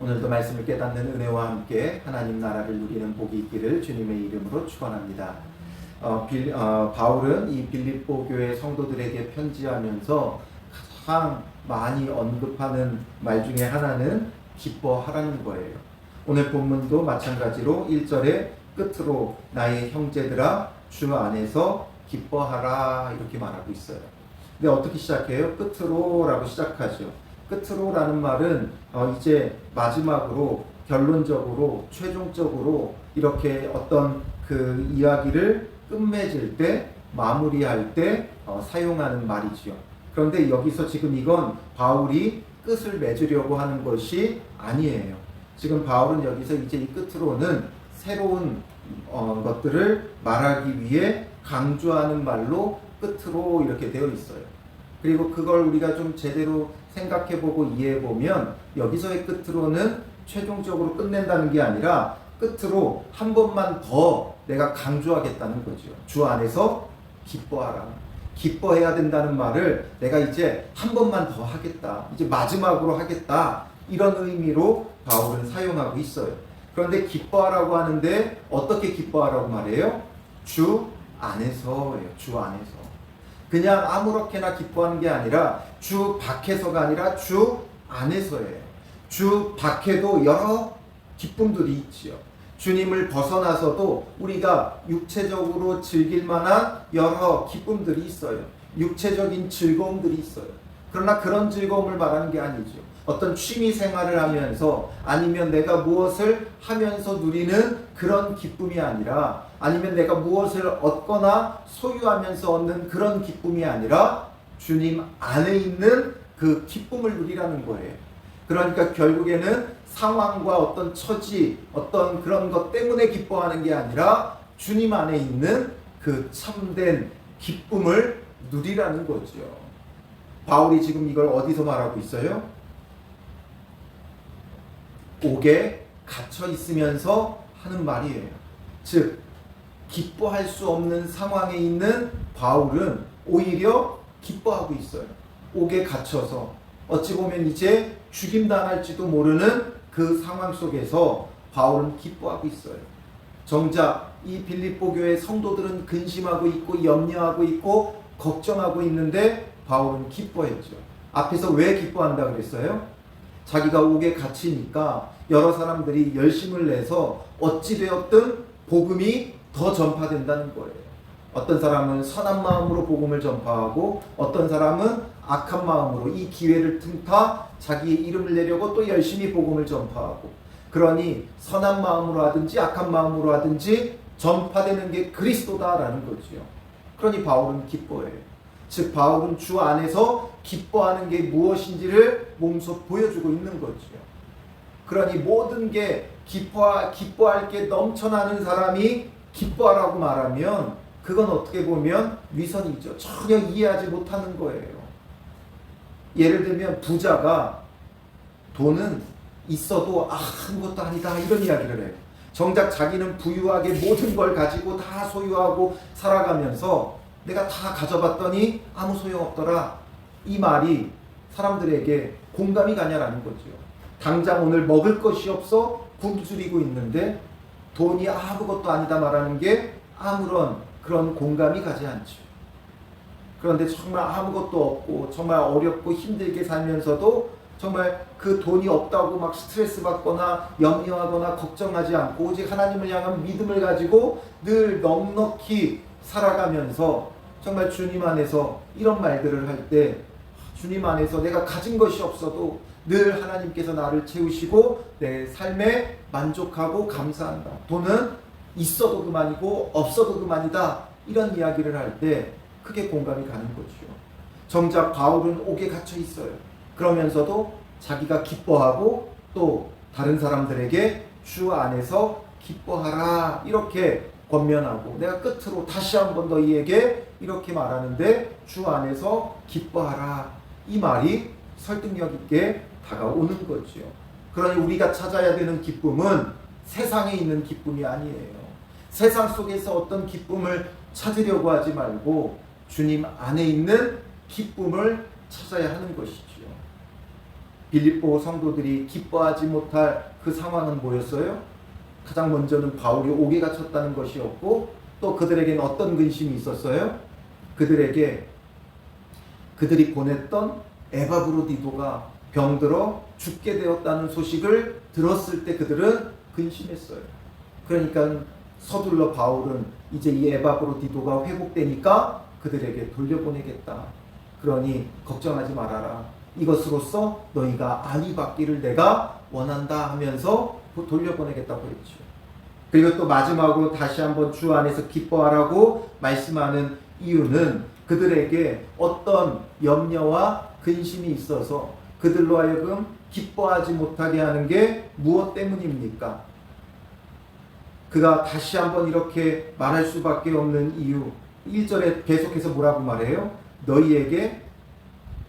오늘도 말씀을 깨닫는 은혜와 함께 하나님 나라를 누리는 복이 있기를 주님의 이름으로 축원합니다. 바울은 이 빌립보 교회 성도들에게 편지하면서 가장 많이 언급하는 말 중에 하나는 기뻐하라는 거예요. 오늘 본문도 마찬가지로 1절에 끝으로 나의 형제들아 주 안에서 기뻐하라 이렇게 말하고 있어요. 근데 어떻게 시작해요? 끝으로 라고 시작하죠. 끝으로 라는 말은 이제 마지막으로 결론적으로 최종적으로 이렇게 어떤 그 이야기를 끝맺을 때 마무리할 때 사용하는 말이지요. 그런데 여기서 지금 이건 바울이 끝을 맺으려고 하는 것이 아니에요. 지금 바울은 여기서 이제 이 끝으로는 새로운 것들을 말하기 위해 강조하는 말로 끝으로 이렇게 되어 있어요. 그리고 그걸 우리가 좀 제대로 생각해보고 이해해보면 여기서의 끝으로는 최종적으로 끝낸다는 게 아니라 끝으로 한 번만 더 내가 강조하겠다는 거죠. 주 안에서 기뻐하라. 기뻐해야 된다는 말을 내가 이제 한 번만 더 하겠다. 이제 마지막으로 하겠다. 이런 의미로 바울은 사용하고 있어요. 그런데 기뻐하라고 하는데 어떻게 기뻐하라고 말해요? 주 안에서예요. 주 안에서. 그냥 아무렇게나 기뻐하는 게 아니라 주 밖에서가 아니라 주 안에서예요. 주 밖에도 여러 기쁨들이 있지요. 주님을 벗어나서도 우리가 육체적으로 즐길 만한 여러 기쁨들이 있어요. 육체적인 즐거움들이 있어요. 그러나 그런 즐거움을 말하는 게 아니죠. 어떤 취미 생활을 하면서 아니면 내가 무엇을 하면서 누리는 그런 기쁨이 아니라 아니면 내가 무엇을 얻거나 소유하면서 얻는 그런 기쁨이 아니라 주님 안에 있는 그 기쁨을 누리라는 거예요. 그러니까 결국에는 상황과 어떤 처지, 어떤 그런 것 때문에 기뻐하는 게 아니라 주님 안에 있는 그 참된 기쁨을 누리라는 거죠. 바울이 지금 이걸 어디서 말하고 있어요? 옥에 갇혀 있으면서 하는 말이에요. 즉, 기뻐할 수 없는 상황에 있는 바울은 오히려 기뻐하고 있어요. 옥에 갇혀서 어찌 보면 이제 죽임당할지도 모르는 그 상황 속에서 바울은 기뻐하고 있어요. 정작 이 빌립보 교회 성도들은 근심하고 있고 염려하고 있고 걱정하고 있는데 바울은 기뻐했죠. 앞에서 왜 기뻐한다 그랬어요? 자기가 옥에 갇히니까 여러 사람들이 열심을 내서 어찌되었든 복음이 더 전파된다는 거예요. 어떤 사람은 선한 마음으로 복음을 전파하고 어떤 사람은 악한 마음으로 이 기회를 틈타 자기의 이름을 내려고 또 열심히 복음을 전파하고, 그러니 선한 마음으로 하든지 악한 마음으로 하든지 전파되는 게 그리스도다라는 거죠. 그러니 바울은 기뻐해요. 즉 바울은 주 안에서 기뻐하는 게 무엇인지를 몸소 보여주고 있는 거죠. 그러니 모든 게 기뻐할 게 넘쳐나는 사람이 기뻐하라고 말하면 그건 어떻게 보면 위선이죠. 전혀 이해하지 못하는 거예요. 예를 들면 부자가 돈은 있어도 아무것도 아니다 이런 이야기를 해요. 정작 자기는 부유하게 모든 걸 가지고 다 소유하고 살아가면서 내가 다 가져봤더니 아무 소용없더라. 이 말이 사람들에게 공감이 가냐라는 거죠. 당장 오늘 먹을 것이 없어 굶주리고 있는데 돈이 아무것도 아니다 말하는 게 아무런 그런 공감이 가지 않죠. 그런데 정말 아무것도 없고 정말 어렵고 힘들게 살면서도 정말 그 돈이 없다고 막 스트레스 받거나 염려하거나 걱정하지 않고 오직 하나님을 향한 믿음을 가지고 늘 넉넉히 살아가면서 정말 주님 안에서 이런 말들을 할 때 주님 안에서 내가 가진 것이 없어도 늘 하나님께서 나를 채우시고 내 삶에 만족하고 감사한다. 돈은 있어도 그만이고 없어도 그만이다. 이런 이야기를 할 때 크게 공감이 가는 거죠. 정작 바울은 옥에 갇혀 있어요. 그러면서도 자기가 기뻐하고 또 다른 사람들에게 주 안에서 기뻐하라 이렇게 권면하고, 내가 끝으로 다시 한 번 더 이에게 이렇게 말하는데 주 안에서 기뻐하라 이 말이 설득력 있게 다가오는 거죠. 그러니 우리가 찾아야 되는 기쁨은 세상에 있는 기쁨이 아니에요. 세상 속에서 어떤 기쁨을 찾으려고 하지 말고 주님 안에 있는 기쁨을 찾아야 하는 것이죠. 빌립보 성도들이 기뻐하지 못할 그 상황은 뭐였어요? 가장 먼저는 바울이 옥에 갇혔다는 것이었고, 또 그들에게는 어떤 근심이 있었어요? 그들이 보냈던 에바브로디도가 병들어 죽게 되었다는 소식을 들었을 때 그들은 근심했어요. 그러니까 서둘러 바울은 이제 이 에바브로디도가 회복되니까 그들에게 돌려보내겠다. 그러니 걱정하지 말아라. 이것으로써 너희가 안위 받기를 내가 원한다 하면서 돌려보내겠다고 했죠. 그리고 또 마지막으로 다시 한번 주 안에서 기뻐하라고 말씀하는 이유는 그들에게 어떤 염려와 근심이 있어서 그들로 하여금 기뻐하지 못하게 하는 게 무엇 때문입니까? 그가 다시 한번 이렇게 말할 수밖에 없는 이유, 1절에 계속해서 뭐라고 말해요? 너희에게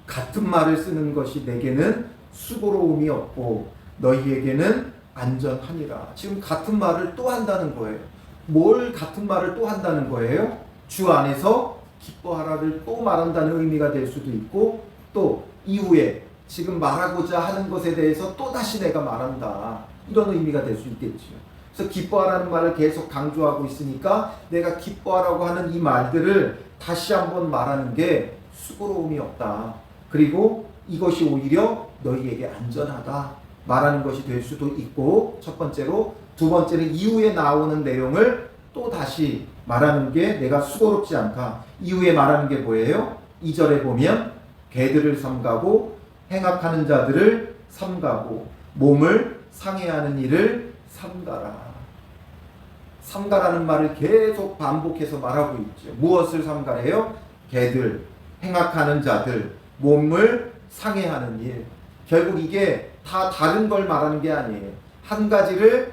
같은 말을 쓰는 것이 내게는 수고로움이 없고 너희에게는 안전하니라. 지금 같은 말을 또 한다는 거예요. 뭘 같은 말을 또 한다는 거예요? 주 안에서 기뻐하라를 또 말한다는 의미가 될 수도 있고, 또 이후에 지금 말하고자 하는 것에 대해서 또 다시 내가 말한다, 이런 의미가 될 수 있겠죠. 그래서 기뻐하라는 말을 계속 강조하고 있으니까 내가 기뻐하라고 하는 이 말들을 다시 한번 말하는 게 수고로움이 없다. 그리고 이것이 오히려 너희에게 안전하다 말하는 것이 될 수도 있고, 첫 번째로. 두 번째는 이후에 나오는 내용을 또 다시 말하는 게 내가 수고롭지 않다. 이후에 말하는 게 뭐예요? 2절에 보면 개들을 삼가고 행악하는 자들을 삼가고 몸을 상해하는 일을 삼가라. 삼가라는 말을 계속 반복해서 말하고 있죠. 무엇을 삼가래요? 개들, 행악하는 자들, 몸을 상해하는 일. 결국 이게 다 다른 걸 말하는 게 아니에요. 한 가지를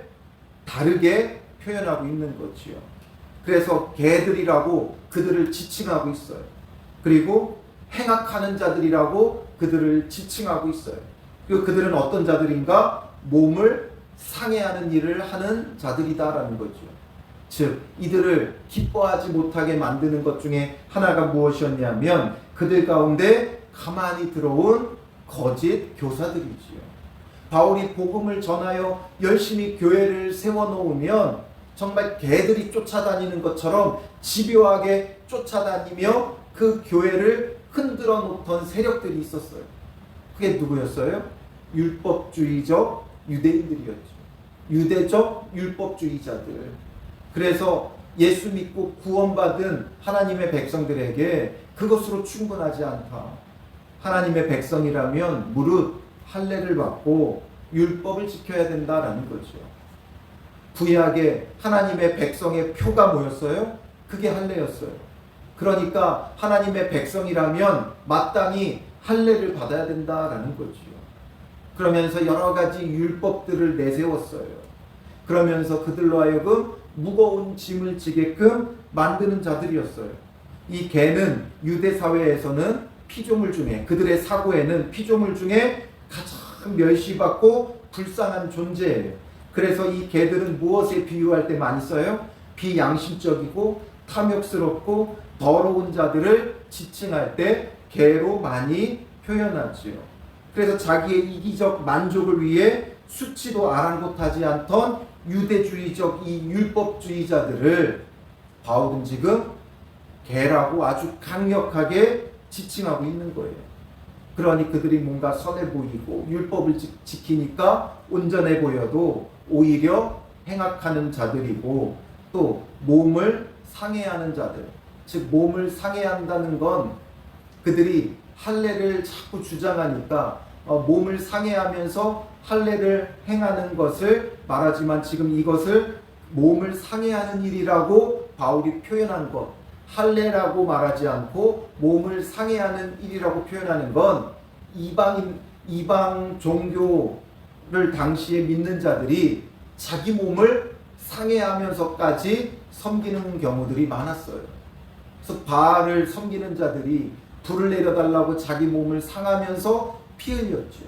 다르게 표현하고 있는 거지요. 그래서 개들이라고 그들을 지칭하고 있어요. 그리고 행악하는 자들이라고 그들을 지칭하고 있어요. 그리고 그들은 어떤 자들인가? 몸을 상해하는 일을 하는 자들이다라는 거죠. 즉, 이들을 기뻐하지 못하게 만드는 것 중에 하나가 무엇이었냐면 그들 가운데 가만히 들어온 거짓 교사들이지요. 바울이 복음을 전하여 열심히 교회를 세워놓으면 정말 개들이 쫓아다니는 것처럼 집요하게 쫓아다니며 그 교회를 흔들어 놓던 세력들이 있었어요. 그게 누구였어요? 율법주의적 유대인들이었죠. 유대적 율법주의자들. 그래서 예수 믿고 구원받은 하나님의 백성들에게 그것으로 충분하지 않다. 하나님의 백성이라면 무릇 할례를 받고 율법을 지켜야 된다라는 거죠. 구약에 하나님의 백성의 표가 뭐였어요? 그게 할례였어요. 그러니까 하나님의 백성이라면 마땅히 할례를 받아야 된다라는 거죠. 그러면서 여러 가지 율법들을 내세웠어요. 그러면서 그들로 하여금 무거운 짐을 지게끔 만드는 자들이었어요. 이 개는 유대 사회에서는 피조물 중에, 그들의 사고에는 피조물 중에 가장 멸시받고 불쌍한 존재예요. 그래서 이 개들은 무엇에 비유할 때 많이 써요? 비양심적이고 탐욕스럽고 더러운 자들을 지칭할 때 개로 많이 표현하지요. 그래서 자기의 이기적 만족을 위해 수치도 아랑곳하지 않던 유대주의적 이 율법주의자들을 바울은 지금 개라고 아주 강력하게 지칭하고 있는 거예요. 그러니 그들이 뭔가 선해 보이고 율법을 지키니까 온전해 보여도 오히려 행악하는 자들이고, 또 몸을 상해하는 자들, 즉 몸을 상해한다는 건 그들이 할례를 자꾸 주장하니까 몸을 상해하면서 할례를 행하는 것을 말하지만 지금 이것을 몸을 상해하는 일이라고 바울이 표현한 것, 할례라고 말하지 않고 몸을 상해하는 일이라고 표현하는 건 이방 종교를 당시에 믿는 자들이 자기 몸을 상해하면서까지 섬기는 경우들이 많았어요. 그래서 바알을 섬기는 자들이 불을 내려달라고 자기 몸을 상하면서 피 흘렸죠.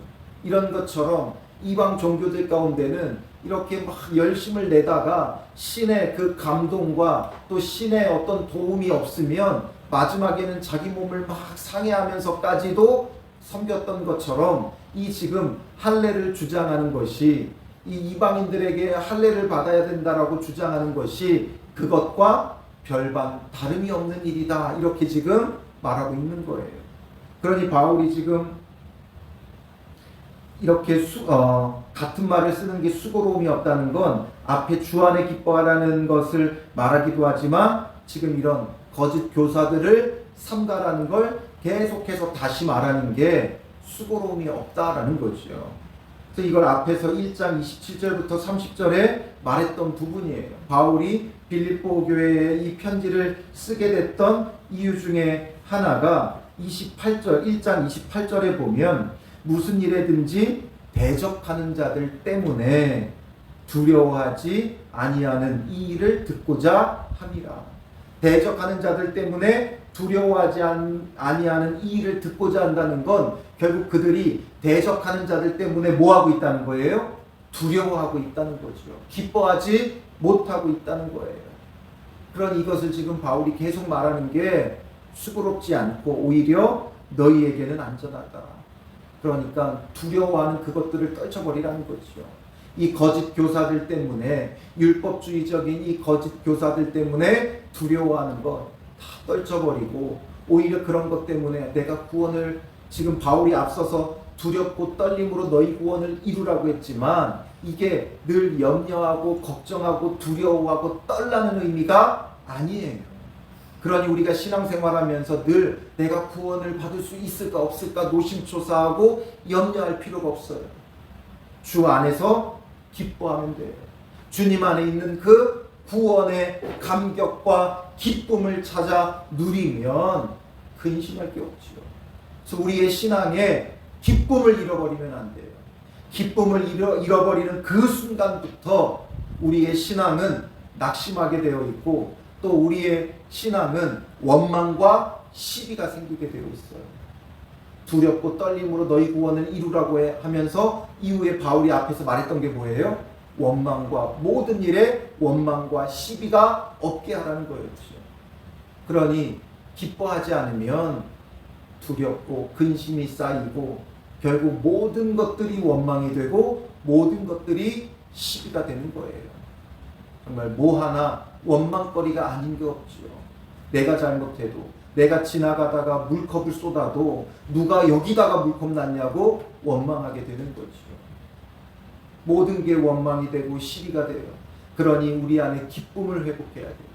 이런 것처럼 이방 종교들 가운데는 이렇게 막 열심을 내다가 신의 그 감동과 또 신의 어떤 도움이 없으면 마지막에는 자기 몸을 막 상해하면서까지도 섬겼던 것처럼 이 지금 할례를 주장하는 것이, 이 이방인들에게 할례를 받아야 된다라고 주장하는 것이 그것과 별반 다름이 없는 일이다, 이렇게 지금 말하고 있는 거예요. 그러니 바울이 지금 이렇게 같은 말을 쓰는 게 수고로움이 없다는 건 앞에 주 안에 기뻐하라는 것을 말하기도 하지만 지금 이런 거짓 교사들을 삼가라는 걸 계속해서 다시 말하는 게 수고로움이 없다라는 거죠. 그래서 이걸 앞에서 1장 27절부터 30절에 말했던 부분이에요. 바울이 빌립보 교회에 이 편지를 쓰게 됐던 이유 중에 하나가 1장 28절에 보면 무슨 일에든지 대적하는 자들 때문에 두려워하지 아니하는 이 일을 듣고자 함이라. 대적하는 자들 때문에 두려워하지 아니하는 이 일을 듣고자 한다는 건 결국 그들이 대적하는 자들 때문에 뭐하고 있다는 거예요? 두려워하고 있다는 거죠. 기뻐하지 못하고 있다는 거예요. 그런 이것을 지금 바울이 계속 말하는 게 수고롭지 않고 오히려 너희에게는 안전하다. 그러니까 두려워하는 그것들을 떨쳐버리라는 거죠. 이 거짓 교사들 때문에, 율법주의적인 이 거짓 교사들 때문에 두려워하는 것 다 떨쳐버리고 오히려 그런 것 때문에 내가 구원을, 지금 바울이 앞서서 두렵고 떨림으로 너희 구원을 이루라고 했지만 이게 늘 염려하고 걱정하고 두려워하고 떨라는 의미가 아니에요. 그러니 우리가 신앙생활하면서 늘 내가 구원을 받을 수 있을까 없을까 노심초사하고 염려할 필요가 없어요. 주 안에서 기뻐하면 돼요. 주님 안에 있는 그 구원의 감격과 기쁨을 찾아 누리면 근심할 게 없지요. 그래서 우리의 신앙에 기쁨을 잃어버리면 안 돼요. 기쁨을 잃어버리는 그 순간부터 우리의 신앙은 낙심하게 되어 있고 또 우리의 신앙은 원망과 시비가 생기게 되어 있어요. 두렵고 떨림으로 너희 구원을 이루라고 하면서 이후에 바울이 앞에서 말했던 게 뭐예요? 원망과 모든 일에 원망과 시비가 없게 하라는 거였죠. 그러니 기뻐하지 않으면 두렵고 근심이 쌓이고 결국 모든 것들이 원망이 되고 모든 것들이 시비가 되는 거예요. 정말 뭐 하나 원망거리가 아닌 게 없죠. 내가 잘못해도, 내가 지나가다가 물컵을 쏟아도 누가 여기다가 물컵 놨냐고 원망하게 되는 거죠. 모든 게 원망이 되고 시비가 돼요. 그러니 우리 안에 기쁨을 회복해야 돼요.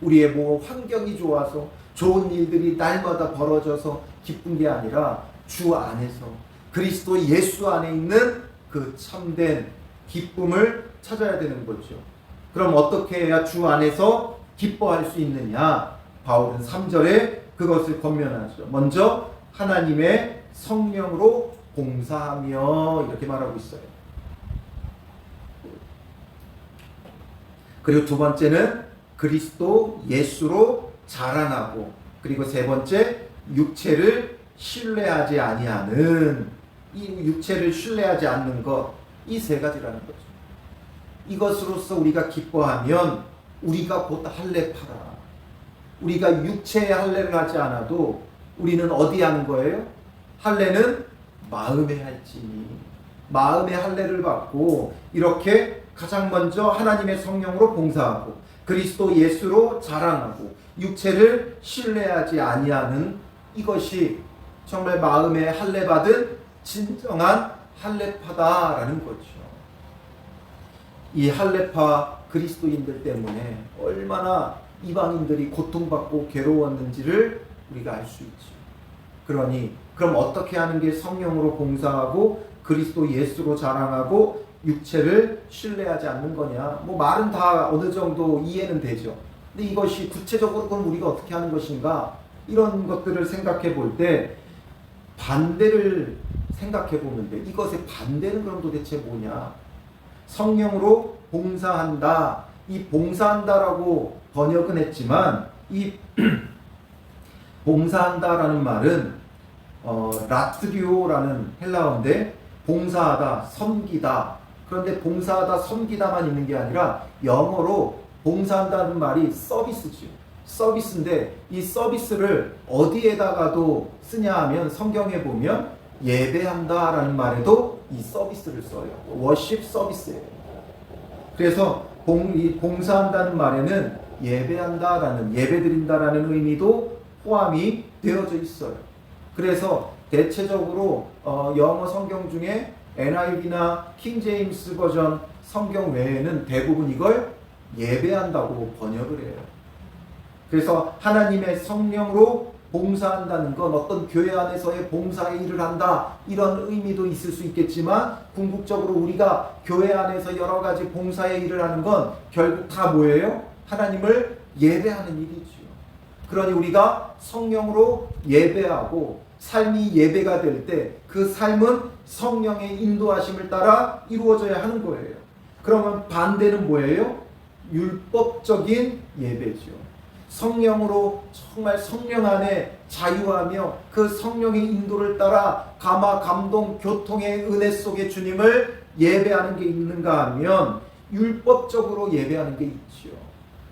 우리의 뭐 환경이 좋아서 좋은 일들이 날마다 벌어져서 기쁜 게 아니라 주 안에서 그리스도 예수 안에 있는 그 참된 기쁨을 찾아야 되는 거죠. 그럼 어떻게 해야 주 안에서 기뻐할 수 있느냐? 바울은 3절에 그것을 권면하죠. 먼저 하나님의 성령으로 봉사하며 이렇게 말하고 있어요. 그리고 두 번째는 그리스도 예수로 자랑하고, 그리고 세 번째 육체를 신뢰하지 아니하는, 이 육체를 신뢰하지 않는 것, 이 세 가지라는 거죠. 이것으로서 우리가 기뻐하면 우리가 곧 할례파라. 우리가 육체의 할례를 하지 않아도 우리는 어디 하는 거예요? 할례는 마음에 할지니, 마음의 할례를 받고 이렇게 가장 먼저 하나님의 성령으로 봉사하고 그리스도 예수로 자랑하고 육체를 신뢰하지 아니하는, 이것이 정말 마음의 할례 받은 진정한 할례파다라는 거죠. 이 할례파 그리스도인들 때문에 얼마나 이방인들이 고통받고 괴로웠는지를 우리가 알 수 있죠. 그러니 그럼 어떻게 하는 게 성령으로 봉사하고 그리스도 예수로 자랑하고 육체를 신뢰하지 않는 거냐? 뭐 말은 다 어느 정도 이해는 되죠. 근데 이것이 구체적으로 그럼 우리가 어떻게 하는 것인가? 이런 것들을 생각해 볼 때 반대를 생각해 보면 돼. 이것의 반대는 그럼 도대체 뭐냐? 성령으로 봉사한다. 이 봉사한다라고 번역은 했지만 이 봉사한다라는 말은 라트리오라는 헬라어인데 봉사하다, 섬기다. 그런데 봉사하다, 섬기다만 있는 게 아니라 영어로 봉사한다는 말이 서비스죠. 서비스인데 이 서비스를 어디에다가도 쓰냐 하면 성경에 보면 예배한다라는 말에도 이 서비스를 써요. 워십 서비스예요. 그래서 이 봉사한다는 말에는 예배한다라는, 예배드린다라는 의미도 포함이 되어져 있어요. 그래서 대체적으로 영어 성경 중에 NIV나 킹제임스 버전 성경 외에는 대부분 이걸 예배한다고 번역을 해요. 그래서 하나님의 성령으로 봉사한다는 건 어떤 교회 안에서의 봉사의 일을 한다, 이런 의미도 있을 수 있겠지만, 궁극적으로 우리가 교회 안에서 여러 가지 봉사의 일을 하는 건 결국 다 뭐예요? 하나님을 예배하는 일이지요. 그러니 우리가 성령으로 예배하고 삶이 예배가 될 때 그 삶은 성령의 인도하심을 따라 이루어져야 하는 거예요. 그러면 반대는 뭐예요? 율법적인 예배죠. 성령으로 정말 성령 안에 자유하며 그 성령의 인도를 따라 감화, 감동, 교통의 은혜 속에 주님을 예배하는 게 있는가 하면 율법적으로 예배하는 게 있죠.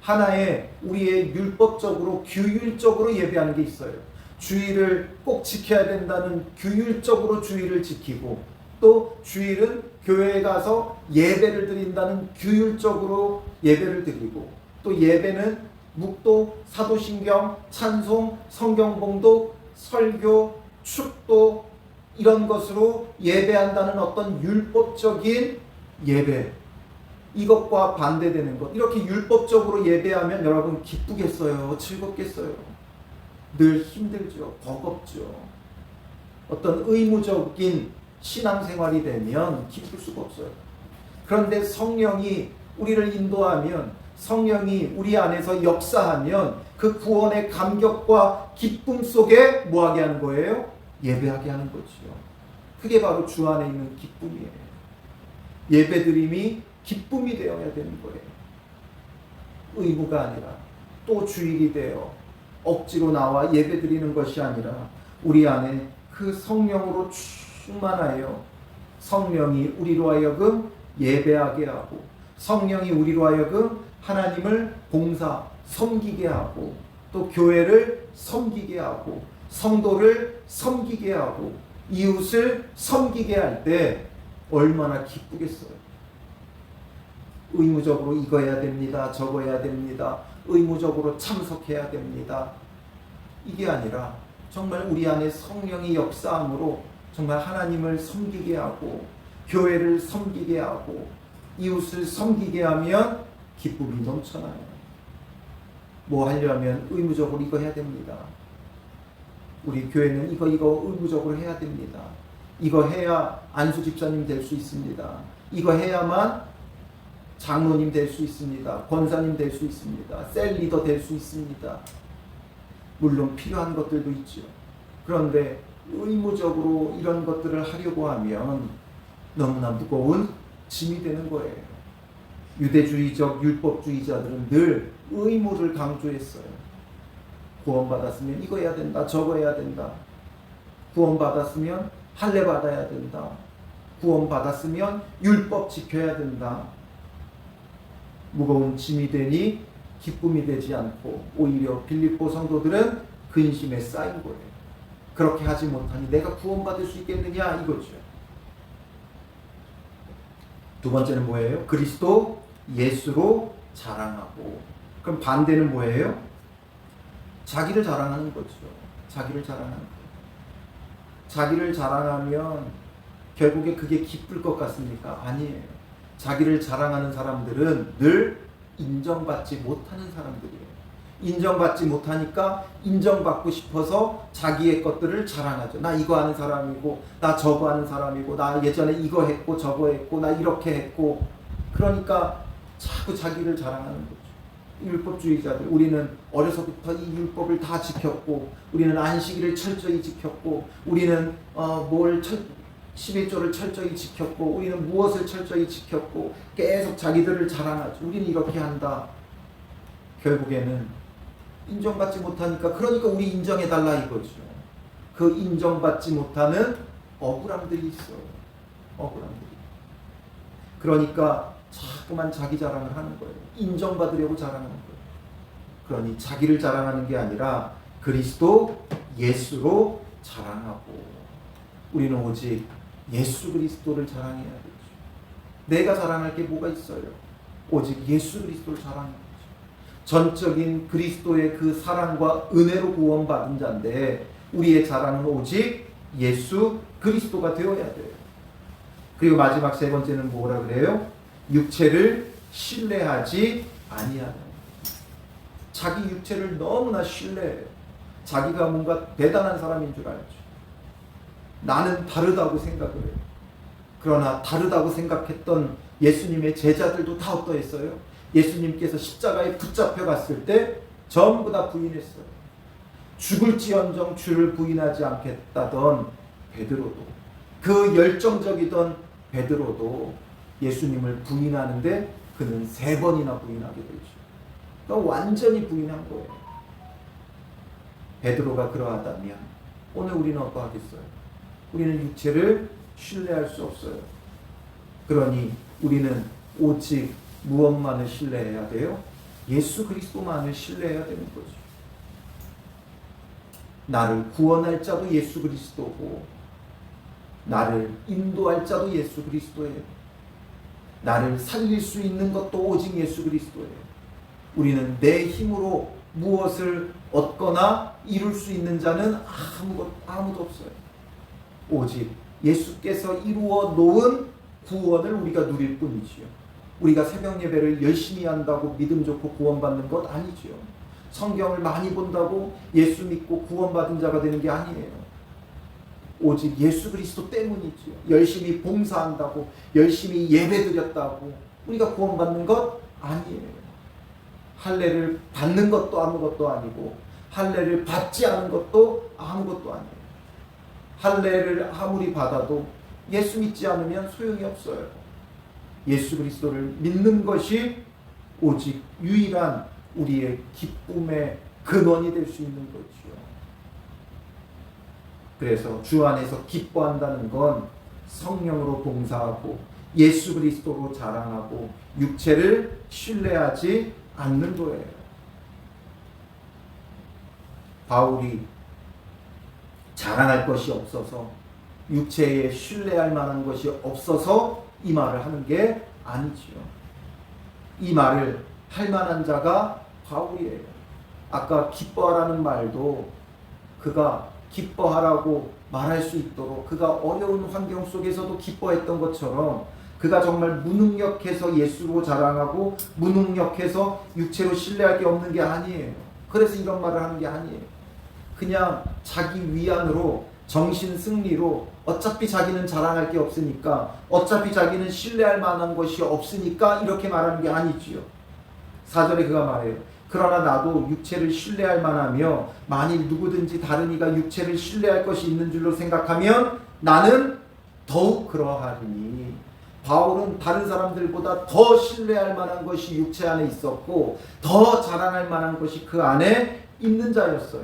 하나의 우리의 율법적으로 규율적으로 예배하는 게 있어요. 주일을 꼭 지켜야 된다는 규율적으로 주일을 지키고, 또 주일은 교회에 가서 예배를 드린다는 규율적으로 예배를 드리고, 또 예배는 묵도, 사도신경, 찬송, 성경봉독, 설교, 축도, 이런 것으로 예배한다는 어떤 율법적인 예배, 이것과 반대되는 것. 이렇게 율법적으로 예배하면 여러분 기쁘겠어요? 즐겁겠어요? 늘 힘들죠. 버겁죠. 어떤 의무적인 신앙생활이 되면 기쁠 수가 없어요. 그런데 성령이 우리를 인도하면, 성령이 우리 안에서 역사하면 그 구원의 감격과 기쁨 속에 뭐하게 하는 거예요? 예배하게 하는 거죠. 그게 바로 주 안에 있는 기쁨이에요. 예배드림이 기쁨이 되어야 되는 거예요. 의무가 아니라, 또 주일이 되어 억지로 나와 예배드리는 것이 아니라 우리 안에 그 성령으로 충만하여 성령이 우리로 하여금 예배하게 하고, 성령이 우리로 하여금 하나님을 봉사, 섬기게 하고, 또 교회를 섬기게 하고, 성도를 섬기게 하고, 이웃을 섬기게 할 때 얼마나 기쁘겠어요. 의무적으로 이거 해야 됩니다, 저거 해야 됩니다, 의무적으로 참석해야 됩니다, 이게 아니라 정말 우리 안에 성령이 역사함으로 정말 하나님을 섬기게 하고, 교회를 섬기게 하고, 이웃을 섬기게 하면 기쁨이 넘쳐나요. 뭐 하려면 의무적으로 이거 해야 됩니다. 우리 교회는 이거 의무적으로 해야 됩니다. 이거 해야 안수 집사님 될 수 있습니다. 이거 해야만 장로님 될 수 있습니다. 권사님 될 수 있습니다. 셀 리더 될 수 있습니다. 물론 필요한 것들도 있죠. 그런데 의무적으로 이런 것들을 하려고 하면 너무나 무거운 짐이 되는 거예요. 유대주의적 율법주의자들은 늘 의무를 강조했어요. 구원받았으면 이거 해야 된다, 저거 해야 된다. 구원받았으면 할례 받아야 된다. 구원받았으면 율법 지켜야 된다. 무거운 짐이 되니 기쁨이 되지 않고, 오히려 빌립보 성도들은 근심에 쌓인 거예요. 그렇게 하지 못하니 내가 구원받을 수 있겠느냐, 이거죠. 두 번째는 뭐예요? 그리스도 예수로 자랑하고. 그럼 반대는 뭐예요? 자기를 자랑하는 거죠. 자기를 자랑하는 거예요. 자기를 자랑하면 결국에 그게 기쁠 것 같습니까? 아니에요. 자기를 자랑하는 사람들은 늘 인정받지 못하는 사람들이에요. 인정받지 못하니까 인정받고 싶어서 자기의 것들을 자랑하죠. 나 이거 하는 사람이고, 나 저거 하는 사람이고, 나 예전에 이거 했고 저거 했고, 나 이렇게 했고. 그러니까 자꾸 자기를 자랑하는 거죠. 율법주의자들, 우리는 어려서부터 이 율법을 다 지켰고, 우리는 안식일을 철저히 지켰고, 우리는 11조를 철저히 지켰고, 우리는 무엇을 철저히 지켰고, 계속 자기들을 자랑하죠. 우리는 이렇게 한다. 결국에는 인정받지 못하니까, 그러니까 우리 인정해달라 이거죠. 그 인정받지 못하는 억울함들이 있어요. 억울함들이. 그러니까 자꾸만 자기 자랑을 하는 거예요. 인정받으려고 자랑하는 거예요. 그러니 자기를 자랑하는 게 아니라 그리스도 예수로 자랑하고. 우리는 오직 예수 그리스도를 자랑해야 되죠. 내가 자랑할 게 뭐가 있어요? 오직 예수 그리스도를 자랑해야 되죠. 전적인 그리스도의 그 사랑과 은혜로 구원받은 자인데 우리의 자랑은 오직 예수 그리스도가 되어야 돼요. 그리고 마지막 세 번째는 뭐라 그래요? 육체를 신뢰하지 아니하는. 자기 육체를 너무나 신뢰해요. 자기가 뭔가 대단한 사람인 줄 알죠. 나는 다르다고 생각을 해요. 그러나 다르다고 생각했던 예수님의 제자들도 다 어떠했어요? 예수님께서 십자가에 붙잡혀 갔을 때 전부 다 부인했어요. 죽을지언정 주를 부인하지 않겠다던 베드로도, 그 열정적이던 베드로도 예수님을 부인하는데 그는 3번이나 부인하게 되죠. 그러니까 완전히 부인한 거예요. 베드로가 그러하다면 오늘 우리는 어떠하겠어요? 우리는 육체를 신뢰할 수 없어요. 그러니 우리는 오직 무엇만을 신뢰해야 돼요? 예수 그리스도만을 신뢰해야 되는 거죠. 나를 구원할 자도 예수 그리스도고, 나를 인도할 자도 예수 그리스도예요. 나를 살릴 수 있는 것도 오직 예수 그리스도예요. 우리는 내 힘으로 무엇을 얻거나 이룰 수 있는 자는 아무도 없어요. 오직 예수께서 이루어 놓은 구원을 우리가 누릴 뿐이지요. 우리가 새벽 예배를 열심히 한다고 믿음 좋고 구원받는 것 아니지요. 성경을 많이 본다고 예수 믿고 구원받은 자가 되는 게 아니에요. 오직 예수 그리스도 때문이지요. 열심히 봉사한다고, 열심히 예배드렸다고 우리가 구원받는 것 아니에요. 할례를 받는 것도 아무것도 아니고, 할례를 받지 않은 것도 아무것도 아니에요. 할례를 아무리 받아도 예수 믿지 않으면 소용이 없어요. 예수 그리스도를 믿는 것이 오직 유일한 우리의 기쁨의 근원이 될 수 있는 거지요. 그래서 주 안에서 기뻐한다는 건 성령으로 봉사하고 예수 그리스도로 자랑하고 육체를 신뢰하지 않는 거예요. 바울이 자랑할 것이 없어서, 육체에 신뢰할 만한 것이 없어서 이 말을 하는 게 아니지요. 이 말을 할 만한 자가 바울이에요. 아까 기뻐하라는 말도 그가 기뻐하라고 말할 수 있도록 그가 어려운 환경 속에서도 기뻐했던 것처럼 그가 정말 무능력해서 예수로 자랑하고 무능력해서 육체로 신뢰할 게 없는 게 아니에요. 그래서 이런 말을 하는 게 아니에요. 그냥 자기 위안으로, 정신 승리로, 어차피 자기는 자랑할 게 없으니까, 어차피 자기는 신뢰할 만한 것이 없으니까 이렇게 말하는 게 아니지요. 4절에 그가 말해요. 그러나 나도 육체를 신뢰할 만하며 만일 누구든지 다른 이가 육체를 신뢰할 것이 있는 줄로 생각하면 나는 더욱 그러하리니. 바울은 다른 사람들보다 더 신뢰할 만한 것이 육체 안에 있었고 더 자랑할 만한 것이 그 안에 있는 자였어요.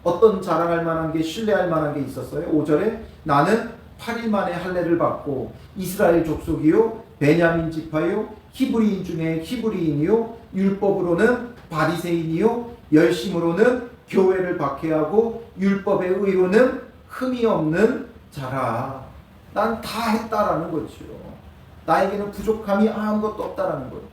어떤 자랑할 만한 게, 신뢰할 만한 게 있었어요? 5절에 나는 8일 만에 할례를 받고 이스라엘 족속이요 베냐민 지파요 히브리인 중에 히브리인이요 율법으로는 바리새인이요 열심으로는 교회를 박해하고 율법의 의로는 흠이 없는 자라. 난 다 했다라는 거죠. 나에게는 부족함이 아무것도 없다라는 거예요.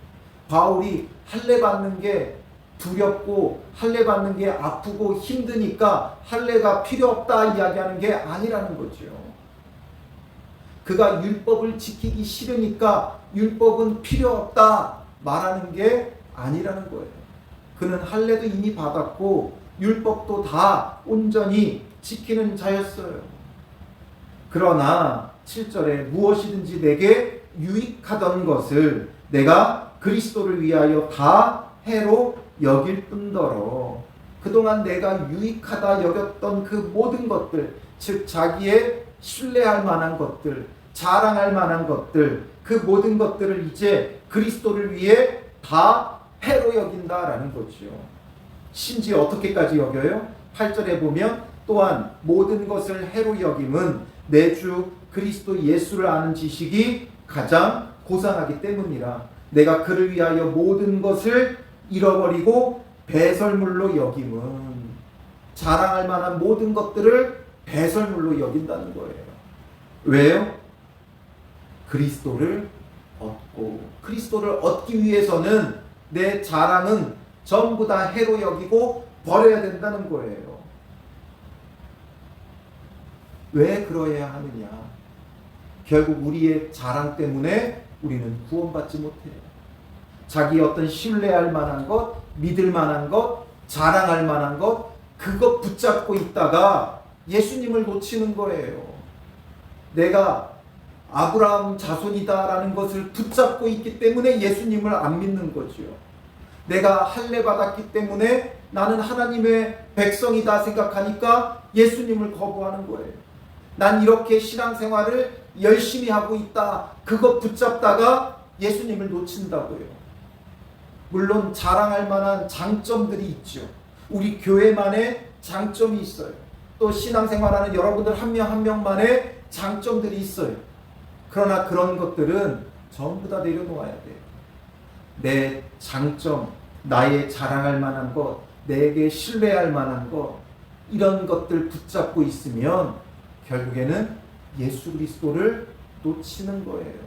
바울이 할례 받는 게 두렵고 할례 받는 게 아프고 힘드니까 할례가 필요 없다 이야기하는 게 아니라는 거죠. 그가 율법을 지키기 싫으니까 율법은 필요 없다 말하는 게 아니라는 거예요. 그는 할례도 이미 받았고 율법도 다 온전히 지키는 자였어요. 그러나 7절에 무엇이든지 내게 유익하던 것을 내가 그리스도를 위하여 다 해로 여길 뿐더러 그동안 내가 유익하다 여겼던 그 모든 것들, 즉 자기의 신뢰할 만한 것들, 자랑할 만한 것들, 그 모든 것들을 이제 그리스도를 위해 다 해로 여긴다라는 거죠. 심지어 어떻게까지 여겨요? 8절에 보면 또한 모든 것을 해로 여김은 내 주 그리스도 예수를 아는 지식이 가장 고상하기 때문이라. 내가 그를 위하여 모든 것을 잃어버리고 배설물로 여김은, 자랑할 만한 모든 것들을 배설물로 여긴다는 거예요. 왜요? 그리스도를 얻고, 그리스도를 얻기 위해서는 내 자랑은 전부 다 해로 여기고 버려야 된다는 거예요. 왜 그러해야 하느냐? 결국 우리의 자랑 때문에 우리는 구원받지 못해요. 자기 어떤 신뢰할 만한 것, 믿을 만한 것, 자랑할 만한 것, 그거 붙잡고 있다가 예수님을 놓치는 거예요. 내가 아브라함 자손이다라는 것을 붙잡고 있기 때문에 예수님을 안 믿는 거지요. 내가 할례 받았기 때문에 나는 하나님의 백성이다 생각하니까 예수님을 거부하는 거예요. 난 이렇게 신앙생활을 열심히 하고 있다. 그거 붙잡다가 예수님을 놓친다고요. 물론 자랑할 만한 장점들이 있죠. 우리 교회만의 장점이 있어요. 또 신앙생활하는 여러분들 한 명 한 명만의 장점들이 있어요. 그러나 그런 것들은 전부 다 내려놓아야 돼요. 내 장점, 나의 자랑할 만한 것, 내게 신뢰할 만한 것, 이런 것들 붙잡고 있으면 결국에는 예수 그리스도를 놓치는 거예요.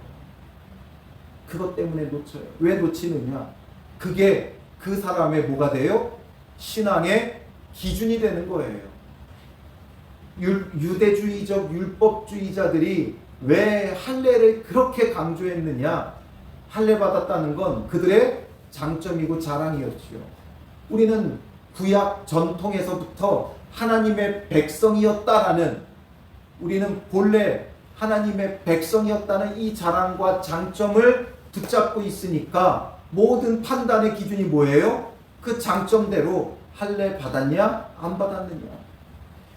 그것 때문에 놓쳐요. 왜 놓치느냐? 그게 그 사람의 뭐가 돼요? 신앙의 기준이 되는 거예요. 유대주의적 율법주의자들이 왜 할례를 그렇게 강조했느냐? 할례 받았다는 건 그들의 장점이고 자랑이었지요. 우리는 구약 전통에서부터 하나님의 백성이었다라는, 우리는 본래 하나님의 백성이었다는 이 자랑과 장점을 붙잡고 있으니까 모든 판단의 기준이 뭐예요? 그 장점대로 할례 받았냐 안 받았느냐.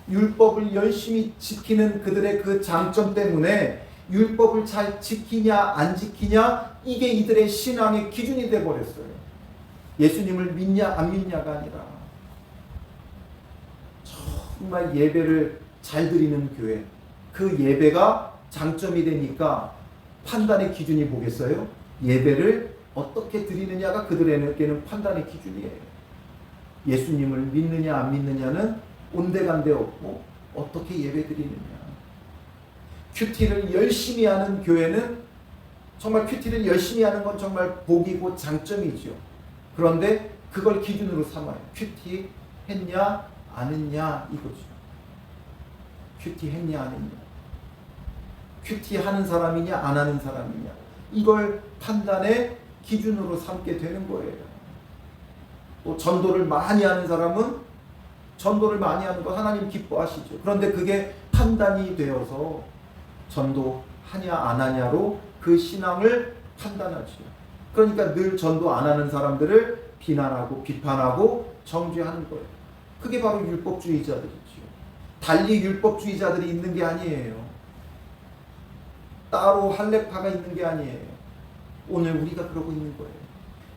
율법을 열심히 지키는 그들의 그 장점 때문에 율법을 잘 지키냐 안 지키냐, 이게 이들의 신앙의 기준이 되어버렸어요. 예수님을 믿냐 안 믿냐가 아니라 정말 예배를 잘 드리는 교회, 그 예배가 장점이 되니까 판단의 기준이 뭐겠어요? 예배를 어떻게 드리느냐가 그들에게는 판단의 기준이에요. 예수님을 믿느냐 안 믿느냐는 온데간데 없고 어떻게 예배 드리느냐. 큐티를 열심히 하는 교회는 정말 큐티를 열심히 하는 건 정말 복이고 장점이죠. 그런데 그걸 기준으로 삼아요. 큐티 했냐 안 했냐 이거죠. 큐티 했냐 안 했냐, 큐티 하는 사람이냐 안 하는 사람이냐, 이걸 판단의 기준으로 삼게 되는 거예요. 또 전도를 많이 하는 사람은 전도를 많이 하는 거 하나님 기뻐하시죠. 그런데 그게 판단이 되어서 전도하냐 안 하냐로 그 신앙을 판단하죠. 그러니까 늘 전도 안 하는 사람들을 비난하고 비판하고 정죄하는 거예요. 그게 바로 율법주의자들이죠. 달리 율법주의자들이 있는 게 아니에요. 따로 할례파가 있는 게 아니에요. 오늘 우리가 그러고 있는 거예요.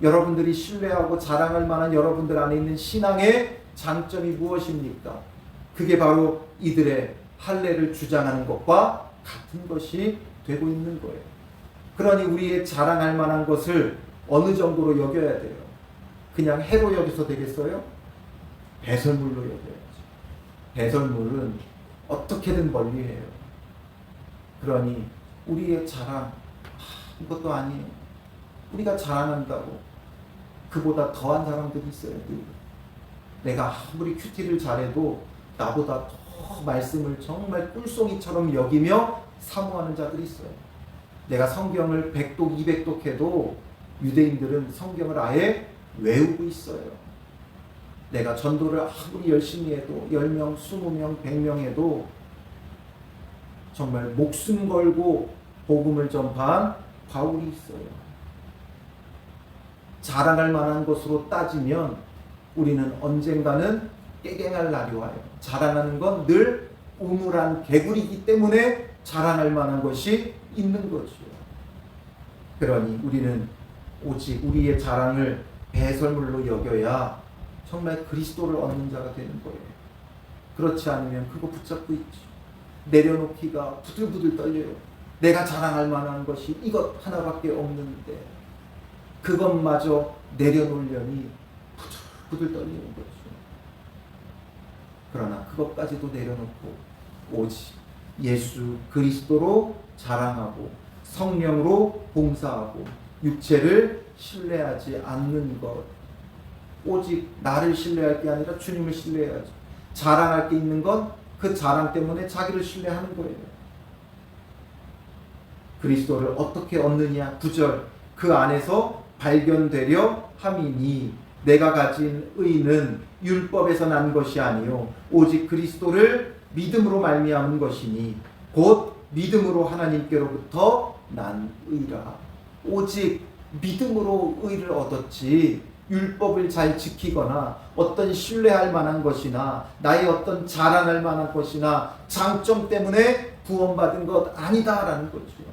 여러분들이 신뢰하고 자랑할 만한 여러분들 안에 있는 신앙의 장점이 무엇입니까? 그게 바로 이들의 할례를 주장하는 것과 같은 것이 되고 있는 거예요. 그러니 우리의 자랑할 만한 것을 어느 정도로 여겨야 돼요? 그냥 해로 여겨서 되겠어요? 배설물로 여겨야죠. 배설물은 어떻게든 멀리해요. 그러니 우리의 자랑, 이것도 아니에요. 우리가 자랑한다고 그보다 더한 사람들이 있어요. 내가 아무리 큐티를 잘해도 나보다 더 말씀을 정말 꿀송이처럼 여기며 사모하는 자들이 있어요. 내가 성경을 100독 200독 해도 유대인들은 성경을 아예 외우고 있어요. 내가 전도를 아무리 열심히 해도 10명, 20명, 100명 해도 정말 목숨 걸고 복음을 전파한 바울이 있어요. 자랑할 만한 것으로 따지면 우리는 언젠가는 깨갱할 날이 와요. 자랑하는 건 늘 우물한 개구리이기 때문에 자랑할 만한 것이 있는 거죠. 그러니 우리는 오직 우리의 자랑을 배설물로 여겨야 정말 그리스도를 얻는 자가 되는 거예요. 그렇지 않으면 그거 붙잡고 있지. 내려놓기가 부들부들 떨려요. 내가 자랑할 만한 것이 이것 하나밖에 없는데 그것마저 내려놓으려니 부들부들 떨리는 거죠. 그러나 그것까지도 내려놓고 오직 예수 그리스도로 자랑하고 성령으로 봉사하고 육체를 신뢰하지 않는 것. 오직 나를 신뢰할 게 아니라 주님을 신뢰해야지. 자랑할 게 있는 건 그 자랑 때문에 자기를 신뢰하는 거예요. 그리스도를 어떻게 얻느냐? 9절 그 안에서 발견되려 함이니 내가 가진 의는 율법에서 난 것이 아니요 오직 그리스도를 믿음으로 말미암은 것이니 곧 믿음으로 하나님께로부터 난 의라. 오직 믿음으로 의를 얻었지 율법을 잘 지키거나 어떤 신뢰할 만한 것이나 나의 어떤 자랑할 만한 것이나 장점 때문에 구원받은 것 아니다라는 거죠.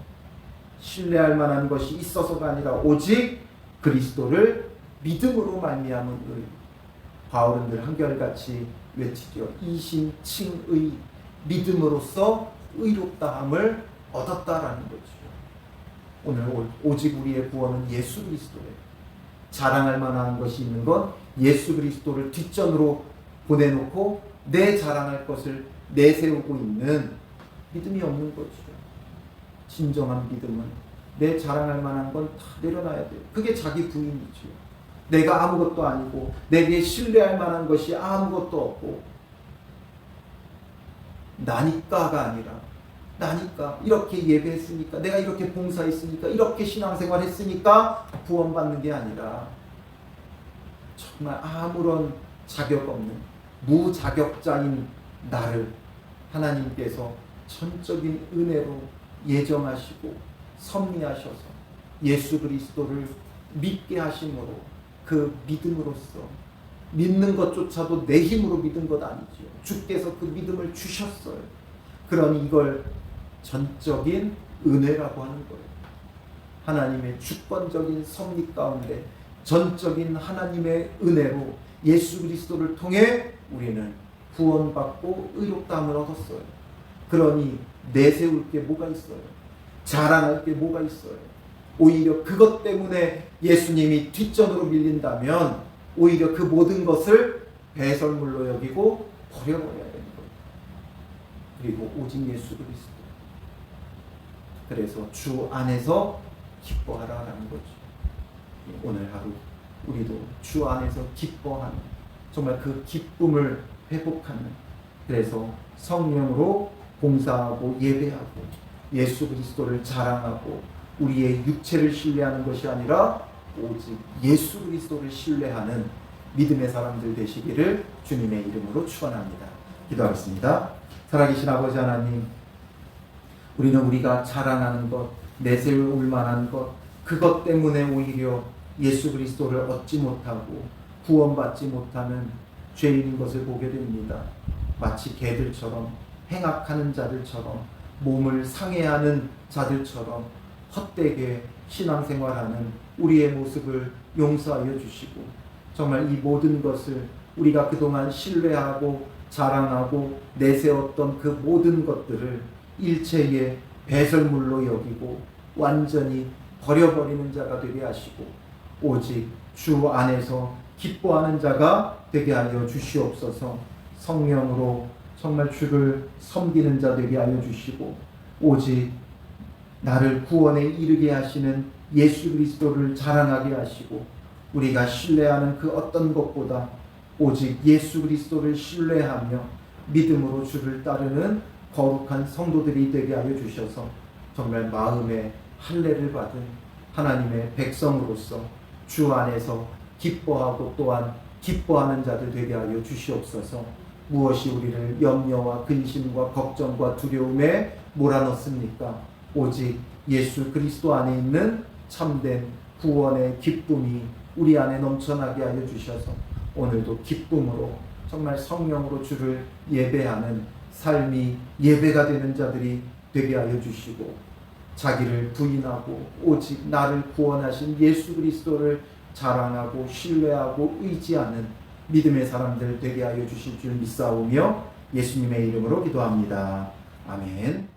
신뢰할 만한 것이 있어서가 아니라 오직 그리스도를 믿음으로 말미암은 의. 바울은 늘 한결같이 외치죠. 이신칭의 믿음으로써 의롭다함을 얻었다라는 거죠. 오늘 오직 우리의 구원은 예수 그리스도예요. 자랑할 만한 것이 있는 건 예수 그리스도를 뒷전으로 보내놓고 내 자랑할 것을 내세우고 있는 믿음이 없는 거죠. 진정한 믿음은 내 자랑할 만한 건 다 내려놔야 돼요. 그게 자기 부인이죠. 내가 아무것도 아니고 내게 신뢰할 만한 것이 아무것도 없고 나니까가 아니라 나니까 이렇게 예배했으니까 내가 이렇게 봉사했으니까 이렇게 신앙생활 했으니까 구원받는 게 아니라 정말 아무런 자격 없는 무자격자인 나를 하나님께서 전적인 은혜로 예정하시고 섭리하셔서 예수 그리스도를 믿게 하심으로 그 믿음으로써 믿는 것조차도 내 힘으로 믿은 것 아니죠. 주께서 그 믿음을 주셨어요. 그러니 이걸 전적인 은혜라고 하는 거예요. 하나님의 주권적인 섭리 가운데 전적인 하나님의 은혜로 예수 그리스도를 통해 우리는 구원받고 의롭다함을 얻었어요. 그러니 내세울 게 뭐가 있어요? 자랑할 게 뭐가 있어요? 오히려 그것 때문에 예수님이 뒷전으로 밀린다면 오히려 그 모든 것을 배설물로 여기고 버려버려야 되는 거예요. 그리고 오직 예수 그리스도. 그래서 주 안에서 기뻐하라라는 거죠. 오늘 하루 우리도 주 안에서 기뻐하는 정말 그 기쁨을 회복하는 그래서 성령으로 봉사하고 예배하고 예수 그리스도를 자랑하고 우리의 육체를 신뢰하는 것이 아니라 오직 예수 그리스도를 신뢰하는 믿음의 사람들 되시기를 주님의 이름으로 축원합니다. 기도하겠습니다. 살아계신 아버지 하나님, 우리는 우리가 자랑하는 것, 내세울 만한 것, 그것 때문에 오히려 예수 그리스도를 얻지 못하고 구원받지 못하는 죄인인 것을 보게 됩니다. 마치 개들처럼 행악하는 자들처럼 몸을 상해하는 자들처럼 헛되게 신앙생활하는 우리의 모습을 용서하여 주시고 정말 이 모든 것을 우리가 그동안 신뢰하고 자랑하고 내세웠던 그 모든 것들을 일체의 배설물로 여기고 완전히 버려버리는 자가 되게 하시고 오직 주 안에서 기뻐하는 자가 되게 하여 주시옵소서. 성령으로 정말 주를 섬기는 자 되게 하여 주시고 오직 나를 구원에 이르게 하시는 예수 그리스도를 자랑하게 하시고 우리가 신뢰하는 그 어떤 것보다 오직 예수 그리스도를 신뢰하며 믿음으로 주를 따르는 거룩한 성도들이 되게 하여 주셔서 정말 마음에 할례를 받은 하나님의 백성으로서 주 안에서 기뻐하고 또한 기뻐하는 자들 되게 하여 주시옵소서. 무엇이 우리를 염려와 근심과 걱정과 두려움에 몰아넣습니까? 오직 예수 그리스도 안에 있는 참된 구원의 기쁨이 우리 안에 넘쳐나게 하여 주셔서 오늘도 기쁨으로 정말 성령으로 주를 예배하는 삶이 예배가 되는 자들이 되게 하여 주시고 자기를 부인하고 오직 나를 구원하신 예수 그리스도를 자랑하고 신뢰하고 의지하는 믿음의 사람들 되게 하여 주실 줄 믿사오며 예수님의 이름으로 기도합니다. 아멘.